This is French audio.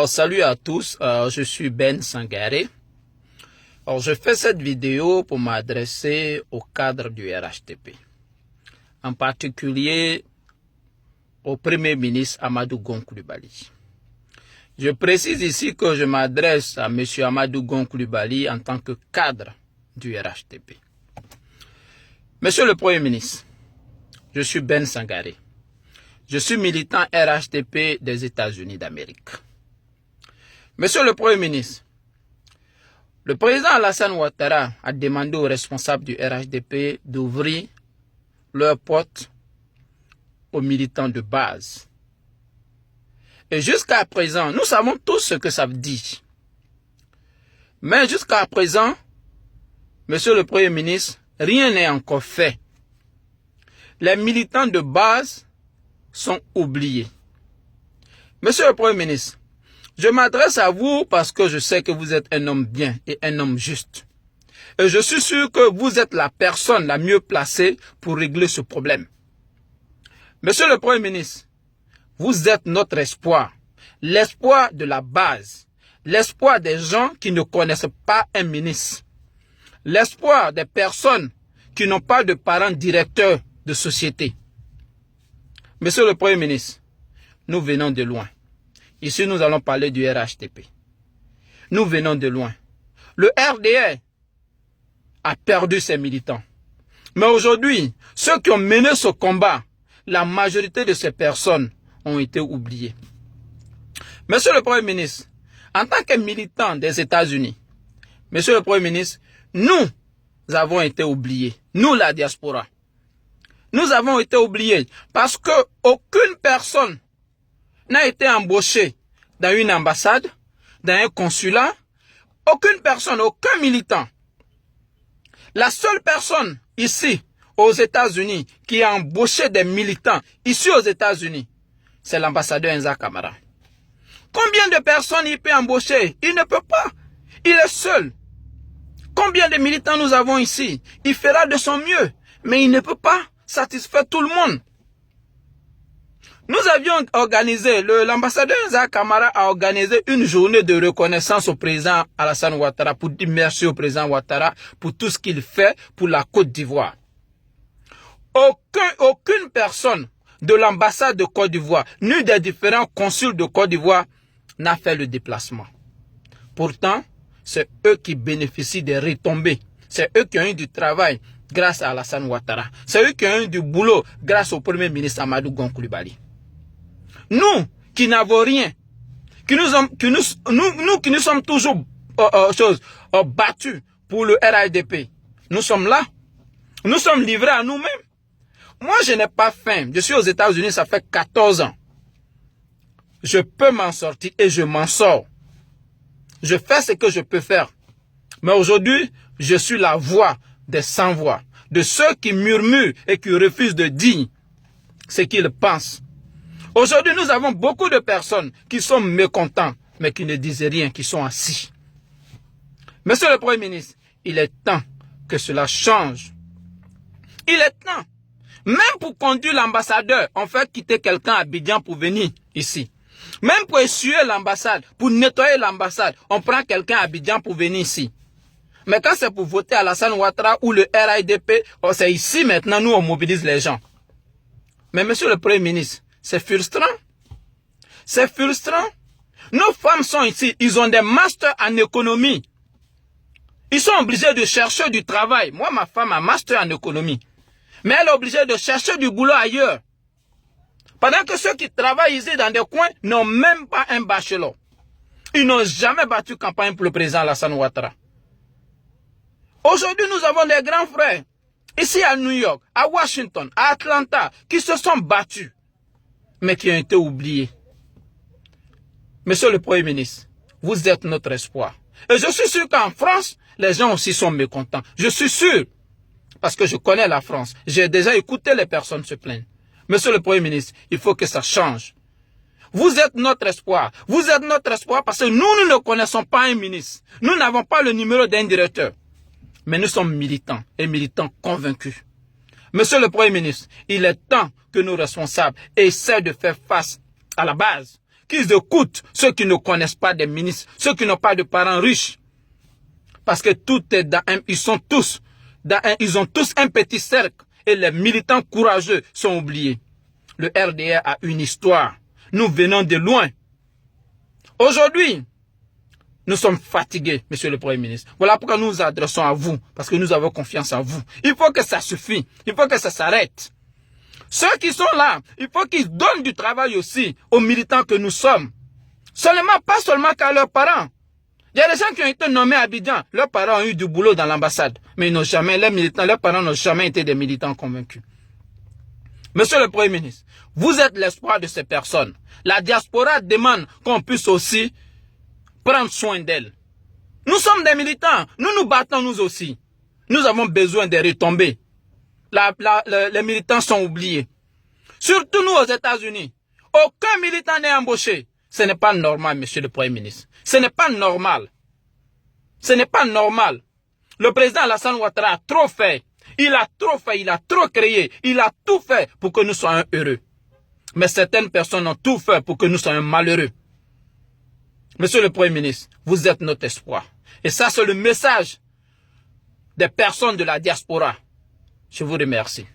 Salut à tous, je suis Ben Sangaré. Je fais cette vidéo pour m'adresser au cadre du RHDP, en particulier au Premier ministre Amadou Gon Coulibaly. Je précise ici que je m'adresse à M. Amadou Gon Coulibaly en tant que cadre du RHDP. Monsieur le Premier ministre, je suis Ben Sangaré. Je suis militant RHDP des États-Unis d'Amérique. Monsieur le Premier ministre, le président Alassane Ouattara a demandé aux responsables du RHDP d'ouvrir leurs portes aux militants de base. Et jusqu'à présent, nous savons tous ce que ça veut dire. Mais jusqu'à présent, Monsieur le Premier ministre, rien n'est encore fait. Les militants de base sont oubliés. Monsieur le Premier ministre, je m'adresse à vous parce que je sais que vous êtes un homme bien et un homme juste. Et je suis sûr que vous êtes la personne la mieux placée pour régler ce problème. Monsieur le Premier ministre, vous êtes notre espoir, l'espoir de la base, l'espoir des gens qui ne connaissent pas un ministre, l'espoir des personnes qui n'ont pas de parents directeurs de société. Monsieur le Premier ministre, nous venons de loin. Ici, nous allons parler du RHDP. Nous venons de loin. Le RDR a perdu ses militants. Mais aujourd'hui, ceux qui ont mené ce combat, la majorité de ces personnes ont été oubliées. Monsieur le Premier ministre, en tant que militant des États-Unis, Monsieur le Premier ministre, nous avons été oubliés. Nous, la diaspora. Nous avons été oubliés parce qu'aucune personne n'a été embauché dans une ambassade, dans un consulat, aucune personne, aucun militant. La seule personne ici, aux États-Unis, qui a embauché des militants, ici aux États-Unis, c'est l'ambassadeur Enza Camara. Combien de personnes il peut embaucher? Il ne peut pas. Il est seul. Combien de militants nous avons ici? Il fera de son mieux, mais il ne peut pas satisfaire tout le monde. Nous avions organisé, l'ambassadeur Enza Camara a organisé une journée de reconnaissance au président Alassane Ouattara pour dire merci au président Ouattara pour tout ce qu'il fait pour la Côte d'Ivoire. Aucune personne de l'ambassade de Côte d'Ivoire, ni des différents consuls de Côte d'Ivoire n'a fait le déplacement. Pourtant, c'est eux qui bénéficient des retombées. C'est eux qui ont eu du travail grâce à Alassane Ouattara. C'est eux qui ont eu du boulot grâce au Premier ministre Amadou Gon Coulibaly. Nous qui n'avons rien, qui nous sommes toujours battus pour le RHDP, nous sommes là, nous sommes livrés à nous-mêmes. Moi, je n'ai pas faim. Je suis aux États-Unis, ça fait 14 ans. Je peux m'en sortir et je m'en sors. Je fais ce que je peux faire. Mais aujourd'hui, je suis la voix des sans-voix, de ceux qui murmurent et qui refusent de dire ce qu'ils pensent. Aujourd'hui, nous avons beaucoup de personnes qui sont mécontents, mais qui ne disent rien, qui sont assis. Monsieur le Premier ministre, il est temps que cela change. Il est temps. Même pour conduire l'ambassadeur, on fait quitter quelqu'un à Abidjan pour venir ici. Même pour essuyer l'ambassade, pour nettoyer l'ambassade, on prend quelqu'un à Abidjan pour venir ici. Mais quand c'est pour voter Alassane Ouattara ou le RHDP, c'est ici maintenant, nous on mobilise les gens. Mais monsieur le Premier ministre, c'est frustrant. C'est frustrant. Nos femmes sont ici, ils ont des masters en économie. Ils sont obligés de chercher du travail. Moi, ma femme a un master en économie. Mais elle est obligée de chercher du boulot ailleurs. Pendant que ceux qui travaillent ici dans des coins n'ont même pas un bachelor. Ils n'ont jamais battu campagne pour le président Alassane Ouattara. Aujourd'hui, nous avons des grands frères, ici à New York, à Washington, à Atlanta, qui se sont battus, mais qui ont été oubliés. Monsieur le Premier ministre, vous êtes notre espoir. Et je suis sûr qu'en France, les gens aussi sont mécontents. Je suis sûr, parce que je connais la France. J'ai déjà écouté les personnes se plaindre. Monsieur le Premier ministre, il faut que ça change. Vous êtes notre espoir. Vous êtes notre espoir parce que nous ne connaissons pas un ministre. Nous n'avons pas le numéro d'un directeur. Mais nous sommes militants et militants convaincus. Monsieur le Premier ministre, il est temps que nos responsables essaient de faire face à la base, qu'ils écoutent ceux qui ne connaissent pas des ministres, ceux qui n'ont pas de parents riches. Parce que tout est dans ils ont tous un petit cercle et les militants courageux sont oubliés. Le RDR a une histoire. Nous venons de loin. Aujourd'hui, nous sommes fatigués, Monsieur le Premier ministre. Voilà pourquoi nous nous adressons à vous, parce que nous avons confiance en vous. Il faut que ça suffise. Il faut que ça s'arrête. Ceux qui sont là, il faut qu'ils donnent du travail aussi aux militants que nous sommes. Pas seulement qu'à leurs parents. Il y a des gens qui ont été nommés à Abidjan. Leurs parents ont eu du boulot dans l'ambassade. Mais ils n'ont jamais, leurs parents n'ont jamais été des militants convaincus. Monsieur le Premier ministre, vous êtes l'espoir de ces personnes. La diaspora demande qu'on puisse aussi prendre soin d'elles. Nous sommes des militants. Nous nous battons nous aussi. Nous avons besoin de retombées. Les militants sont oubliés. Surtout nous aux États-Unis. Aucun militant n'est embauché. Ce n'est pas normal, Monsieur le Premier ministre. Ce n'est pas normal. Ce n'est pas normal. Le président Alassane Ouattara a trop fait. Il a trop créé. Il a tout fait pour que nous soyons heureux. Mais certaines personnes ont tout fait pour que nous soyons malheureux. Monsieur le Premier ministre, vous êtes notre espoir. Et ça, c'est le message des personnes de la diaspora. Je vous remercie.